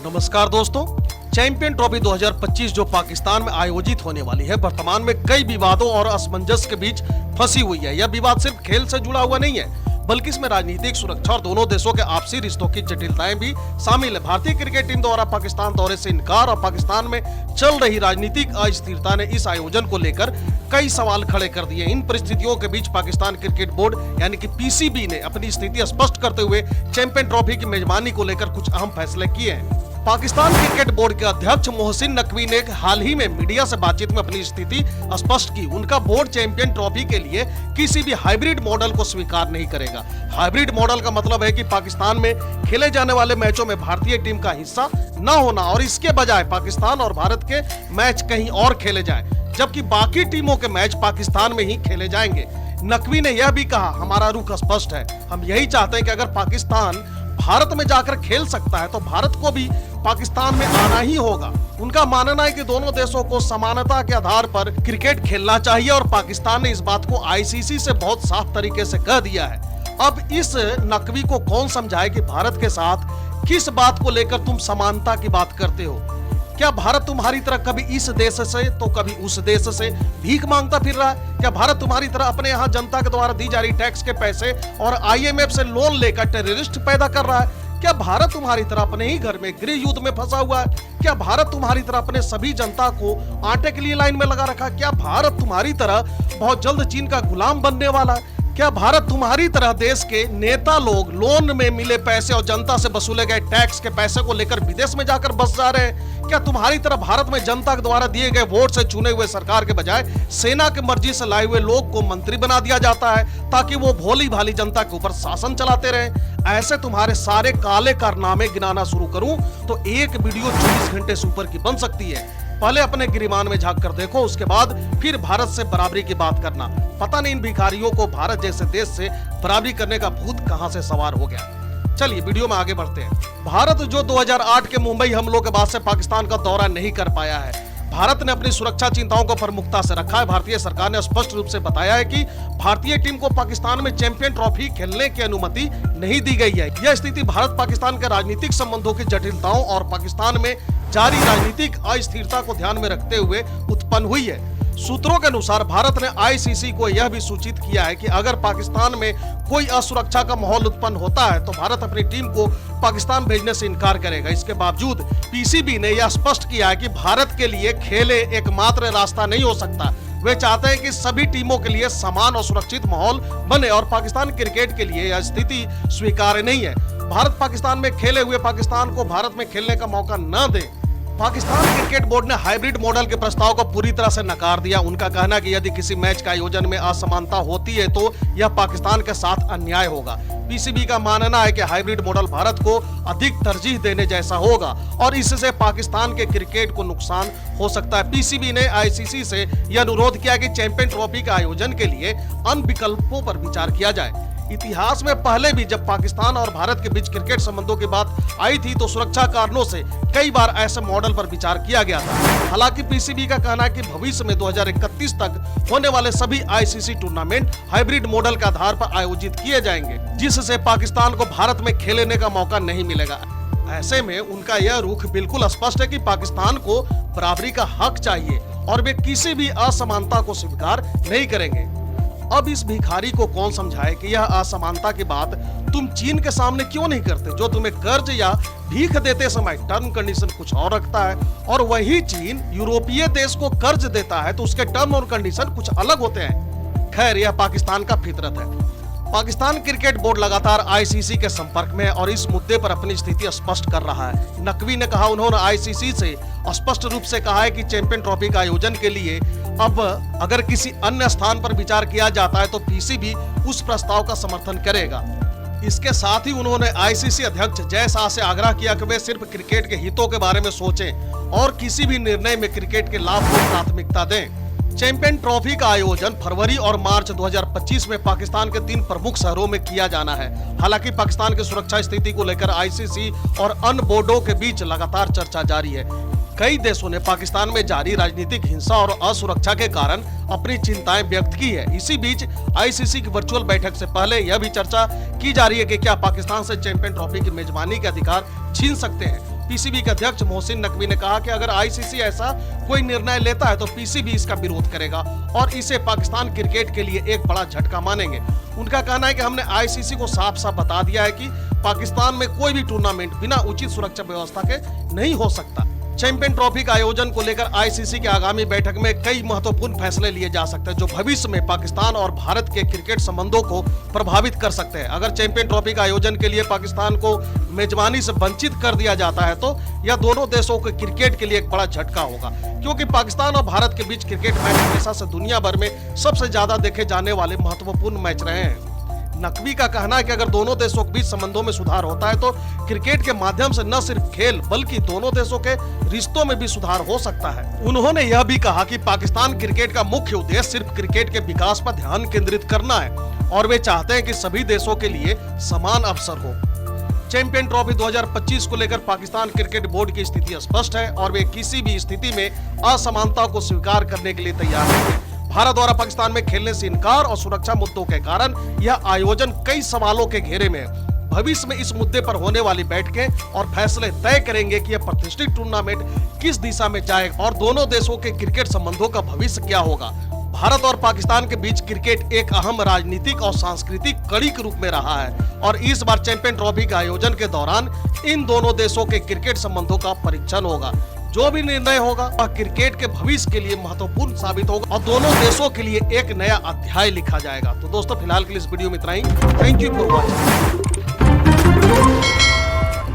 नमस्कार दोस्तों, champion trophy 2025 जो पाकिस्तान में आयोजित होने वाली है, वर्तमान में कई विवादों और असमंजस के बीच फंसी हुई है। यह विवाद सिर्फ खेल से जुड़ा हुआ नहीं है, बल्कि इसमें राजनीतिक, सुरक्षा और दोनों देशों के आपसी रिश्तों की जटिलताएं भी शामिल है। भारतीय क्रिकेट टीम द्वारा पाकिस्तान दौरे से इनकार और पाकिस्तान में चल रही राजनीतिक अस्थिरता ने इस आयोजन को लेकर कई सवाल खड़े कर दिए। इन परिस्थितियों के बीच पाकिस्तान क्रिकेट बोर्ड यानी कि पीसीबी ने अपनी स्थिति स्पष्ट करते हुए चैंपियन ट्रॉफी की मेजबानी को लेकर कुछ अहम फैसले किए हैं। पाकिस्तान क्रिकेट बोर्ड के अध्यक्ष मोहसिन नकवी ने हाल ही में मीडिया से बातचीत में अपनी स्थिति स्पष्ट की। उनका बोर्ड चैंपियन ट्रॉफी के लिए किसी भी हाइब्रिड मॉडल को स्वीकार नहीं करेगा। हाइब्रिड मॉडल का मतलब है कि पाकिस्तान में खेले जाने वाले मैचों में भारतीय टीम का हिस्सा न होना और इसके बजाय पाकिस्तान और भारत के मैच कहीं और खेले जाए, जबकि बाकी टीमों के मैच पाकिस्तान में ही खेले जाएंगे। नकवी ने यह भी कहा, हमारा रुख स्पष्ट है, हम यही चाहते हैं कि अगर पाकिस्तान भारत में जाकर खेल सकता है तो भारत को भी पाकिस्तान में आना ही होगा। उनका मानना है कि दोनों देशों को समानता के आधार पर क्रिकेट खेलना चाहिए और पाकिस्तान ने इस बात को आईसीसी से बहुत साफ तरीके से कह दिया है। अब इस नकवी को कौन समझाए कि भारत के साथ किस बात को लेकर तुम समानता की बात करते हो? क्या भारत तुम्हारी तरह कभी इस देश से तो कभी उस देश से भीख मांगता फिर रहा है? क्या भारत तुम्हारी तरह अपने यहाँ जनता के द्वारा दी जा रही टैक्स के पैसे और आईएमएफ से लोन लेकर टेररिस्ट पैदा कर रहा है? क्या भारत तुम्हारी तरह अपने ही घर में गृह युद्ध में फंसा हुआ है? क्या भारत तुम्हारी तरह अपने सभी जनता को आटे के लिए लाइन में लगा रखा? क्या भारत तुम्हारी तरह बहुत जल्द चीन का गुलाम बनने वाला है? क्या भारत तुम्हारी तरह देश के नेता लोग लोन में मिले पैसे और जनता से वसूले गए टैक्स के पैसे को लेकर विदेश में जाकर बस जा रहे हैं? क्या तुम्हारी तरह भारत में जनता के द्वारा दिए गए वोट से चुने हुए सरकार के बजाय सेना की मर्जी से लाए हुए लोग को मंत्री बना दिया जाता है ताकि वो भोली भाली जनता के ऊपर शासन चलाते रहें? ऐसे तुम्हारे सारे काले कारनामे गिनाना शुरू करूं तो एक वीडियो 24 घंटे से ऊपर की बन सकती है। पहले अपने गिरिमान में झांक कर देखो, उसके बाद फिर भारत से बराबरी की बात करना। पता नहीं इन भिखारियों को भारत जैसे देश से बराबरी करने का भूत कहां से सवार हो गया। चलिए वीडियो में आगे बढ़ते हैं। भारत जो 2008 के मुंबई हमलों के बाद से पाकिस्तान का दौरा नहीं कर पाया है, भारत ने अपनी सुरक्षा चिंताओं को प्रमुखता से रखा है। भारतीय सरकार ने स्पष्ट रूप से बताया है कि भारतीय टीम को पाकिस्तान में चैंपियन ट्रॉफी खेलने की अनुमति नहीं दी गई है। यह स्थिति भारत पाकिस्तान के राजनीतिक संबंधों की जटिलताओं और पाकिस्तान में जारी राजनीतिक अस्थिरता को ध्यान में रखते हुए उत्पन्न हुई है। सूत्रों के अनुसार भारत ने आईसीसी को यह भी सूचित किया है कि अगर पाकिस्तान में कोई असुरक्षा का माहौल उत्पन्न होता है तो भारत अपनी टीम को पाकिस्तान भेजने से इनकार करेगा। इसके बावजूद पीसीबी ने यह स्पष्ट किया है कि भारत के लिए खेले एकमात्र रास्ता नहीं हो सकता। वे चाहते हैं कि सभी टीमों के लिए समान और सुरक्षित माहौल बने और पाकिस्तान क्रिकेट के लिए यह स्थिति स्वीकार्य नहीं है। भारत पाकिस्तान में खेले हुए पाकिस्तान को भारत में खेलने का मौका न दे। पाकिस्तान क्रिकेट बोर्ड ने हाइब्रिड मॉडल के प्रस्ताव को पूरी तरह से नकार दिया। उनका कहना है कि यदि किसी मैच का आयोजन में असमानता होती है तो यह पाकिस्तान के साथ अन्याय होगा। पीसीबी का मानना है कि हाइब्रिड मॉडल भारत को अधिक तरजीह देने जैसा होगा और इससे पाकिस्तान के क्रिकेट को नुकसान हो सकता है। पीसीबी ने आईसीसी से यह अनुरोध किया कि चैंपियन ट्रॉफी के आयोजन के लिए अन्य विकल्पों पर विचार किया जाए। इतिहास में पहले भी जब पाकिस्तान और भारत के बीच क्रिकेट संबंधों की बात आई थी तो सुरक्षा कारणों से कई बार ऐसे मॉडल पर विचार किया गया था। हालांकि पीसीबी का कहना है कि भविष्य में 2031 तक होने वाले सभी आईसीसी टूर्नामेंट हाइब्रिड मॉडल के आधार पर आयोजित किए जाएंगे, जिससे पाकिस्तान को भारत में खेलने का मौका नहीं मिलेगा। ऐसे में उनका यह रुख बिल्कुल स्पष्ट है कि पाकिस्तान को बराबरी का हक चाहिए और वे किसी भी असमानता को स्वीकार नहीं करेंगे। अब इस भिखारी को कौन समझाए कि यह असमानता की बात तुम चीन के सामने क्यों नहीं करते, जो तुम्हें कर्ज या भीख देते समय टर्म कंडीशन कुछ और रखता है और वही चीन यूरोपीय देश को कर्ज देता है तो उसके टर्म और कंडीशन कुछ अलग होते हैं। खैर, यह पाकिस्तान का फितरत है। पाकिस्तान क्रिकेट बोर्ड लगातार आईसीसी के संपर्क में है और इस मुद्दे पर अपनी स्थिति स्पष्ट कर रहा है। नकवी ने कहा, उन्होंने आईसीसी से स्पष्ट रूप से कहा है कि चैंपियन ट्रॉफी का आयोजन के लिए अब अगर किसी अन्य स्थान पर विचार किया जाता है तो पीसीबी उस प्रस्ताव का समर्थन करेगा। इसके साथ ही उन्होंने आईसीसी अध्यक्ष जय शाह से आग्रह किया कि वे सिर्फ क्रिकेट के हितों के बारे में सोचें और किसी भी निर्णय में क्रिकेट के लाभ को प्राथमिकता दें। चैंपियन ट्रॉफी का आयोजन फरवरी और मार्च 2025 में पाकिस्तान के 3 प्रमुख शहरों में किया जाना है। हालांकि पाकिस्तान की सुरक्षा स्थिति को लेकर आईसीसी और अन्य बोर्डों के बीच लगातार चर्चा जारी है। कई देशों ने पाकिस्तान में जारी राजनीतिक हिंसा और असुरक्षा के कारण अपनी चिंताएं व्यक्त की है। इसी बीच आईसीसी की वर्चुअल बैठक से पहले यह भी चर्चा की जा रही है कि क्या पाकिस्तान से चैंपियन ट्रॉफी की मेजबानी के अधिकार छीन सकते हैं। पीसीबी के अध्यक्ष मोहसिन नकवी ने कहा कि अगर आईसीसी ऐसा कोई निर्णय लेता है तो पीसीबी इसका विरोध करेगा और इसे पाकिस्तान क्रिकेट के लिए एक बड़ा झटका मानेंगे। उनका कहना है कि हमने आईसीसी को साफ साफ बता दिया है कि पाकिस्तान में कोई भी टूर्नामेंट बिना उचित सुरक्षा व्यवस्था के नहीं हो सकता। चैंपियन ट्रॉफी का आयोजन को लेकर आईसीसी की आगामी बैठक में कई महत्वपूर्ण फैसले लिए जा सकते हैं जो भविष्य में पाकिस्तान और भारत के क्रिकेट संबंधों को प्रभावित कर सकते हैं। अगर चैंपियन ट्रॉफी का आयोजन के लिए पाकिस्तान को मेजबानी से वंचित कर दिया जाता है तो यह दोनों देशों के क्रिकेट के लिए एक बड़ा झटका होगा, क्योंकि पाकिस्तान और भारत के बीच क्रिकेट मैच हमेशा से दुनिया भर में सबसे ज्यादा देखे जाने वाले महत्वपूर्ण मैच रहे हैं। नकवी का कहना है कि अगर दोनों देशों के बीच संबंधों में सुधार होता है तो क्रिकेट के माध्यम से न सिर्फ खेल बल्कि दोनों देशों के रिश्तों में भी सुधार हो सकता है। उन्होंने यह भी कहा कि पाकिस्तान क्रिकेट का मुख्य उद्देश्य सिर्फ क्रिकेट के विकास पर ध्यान केंद्रित करना है और वे चाहते हैं कि सभी देशों के लिए समान अवसर हो। चैंपियन ट्रॉफी 2025 को लेकर पाकिस्तान क्रिकेट बोर्ड की स्थिति स्पष्ट है और वे किसी भी स्थिति में असमानता को स्वीकार करने के लिए तैयार हैं। भारत द्वारा पाकिस्तान में खेलने से इनकार और सुरक्षा मुद्दों के कारण यह आयोजन कई सवालों के घेरे में है। भविष्य में इस मुद्दे पर होने वाली बैठकें और फैसले तय करेंगे कि यह प्रतिष्ठित टूर्नामेंट किस दिशा में जाएगा और दोनों देशों के क्रिकेट संबंधों का भविष्य क्या होगा। भारत और पाकिस्तान के बीच क्रिकेट एक अहम राजनीतिक और सांस्कृतिक कड़ी के रूप में रहा है और इस बार चैंपियन ट्रॉफी के आयोजन के दौरान इन दोनों देशों के क्रिकेट संबंधों का परीक्षण होगा। जो भी निर्णय होगा वह क्रिकेट के भविष्य के लिए महत्वपूर्ण साबित होगा और दोनों देशों के लिए एक नया अध्याय लिखा जाएगा। तो दोस्तों फिलहाल के लिए इस वीडियो में इतना ही। Thank you for watching.